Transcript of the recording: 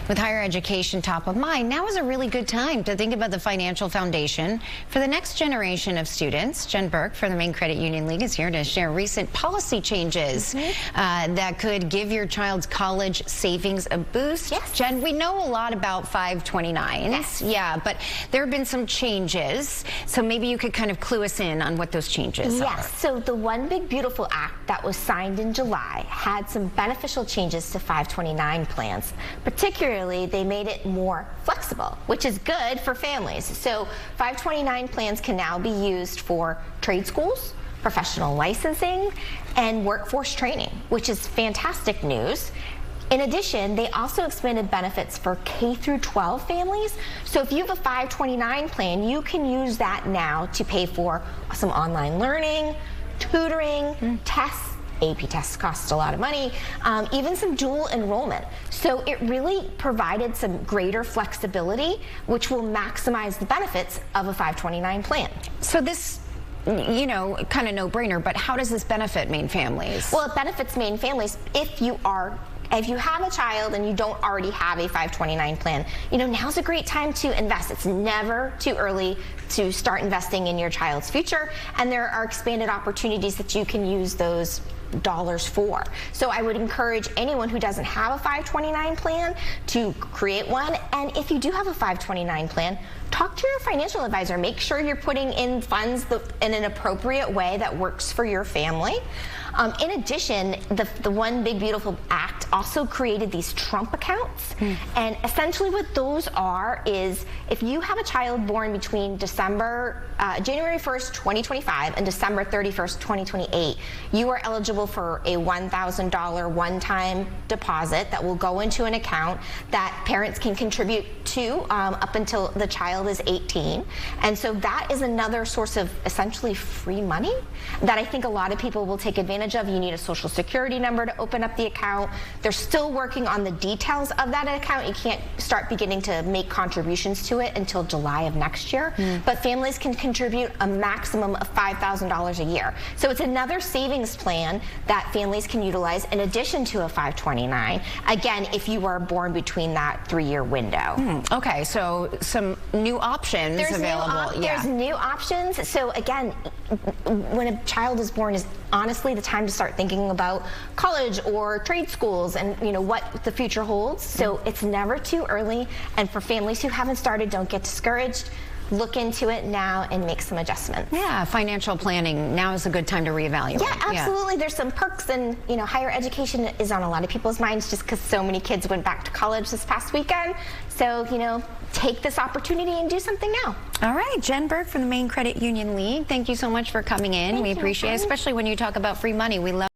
With higher education top of mind, now is a really good time to think about the financial foundation for the next generation of students. Jen Burke from the Maine Credit Union League is here to share recent policy changes that could give your child's college savings a boost. Yes. Jen, we know a lot about 529s. Yes. Yeah, but there have been some changes. So maybe you could kind of clue us in on what those changes are. Yes, so the One Big Beautiful Act that was signed in July had some beneficial changes to 529 plans. Particularly, they made it more flexible, which is good for families. So 529 plans can now be used for trade schools, professional licensing, and workforce training, which is fantastic news. In addition, they also expanded benefits for K through 12 families. So if you have a 529 plan, you can use that now to pay for some online learning, tutoring, tests. AP tests cost a lot of money, even some dual enrollment. So it really provided some greater flexibility, which will maximize the benefits of a 529 plan. So this, you know, kind of no-brainer, but how does this benefit Maine families? Well, it benefits Maine families if you have a child and you don't already have a 529 plan, you know, now's a great time to invest. It's never too early to start investing in your child's future, and there are expanded opportunities that you can use those dollars for. So I would encourage anyone who doesn't have a 529 plan to create one, and if you do have a 529 plan, talk to your financial advisor. Make sure you're putting in funds in an appropriate way that works for your family. In addition, the One Big Beautiful Act also created these Trump accounts, and essentially what those are is if you have a child born between January 1st, 2025 and December 31st, 2028, you are eligible for a $1,000 one-time deposit that will go into an account that parents can contribute to up until the child is 18. And so that is another source of essentially free money that I think a lot of people will take advantage of. You need a social security number to open up the account. They're still working on the details of that account. You can't start beginning to make contributions to it until July of next year. But families can contribute a maximum of $5,000 a year. So it's another savings plan that families can utilize in addition to a 529. Again, if you are born between that 3-year window. Okay, so some new options available. There's new options. So again, when a child is born is honestly the time to start thinking about college or trade schools and, you know, what the future holds. So it's never too early, and for families who haven't started, don't get discouraged. Look into it now and make some adjustments. Yeah, financial planning, now is a good time to reevaluate. Yeah, absolutely. There's some perks, and, you know, higher education is on a lot of people's minds just because so many kids went back to college this past weekend. So, you know, take this opportunity and do something now. All right, Jen Burke from the Maine Credit Union League, thank you so much for coming in. We appreciate it, especially when you talk about free money. We love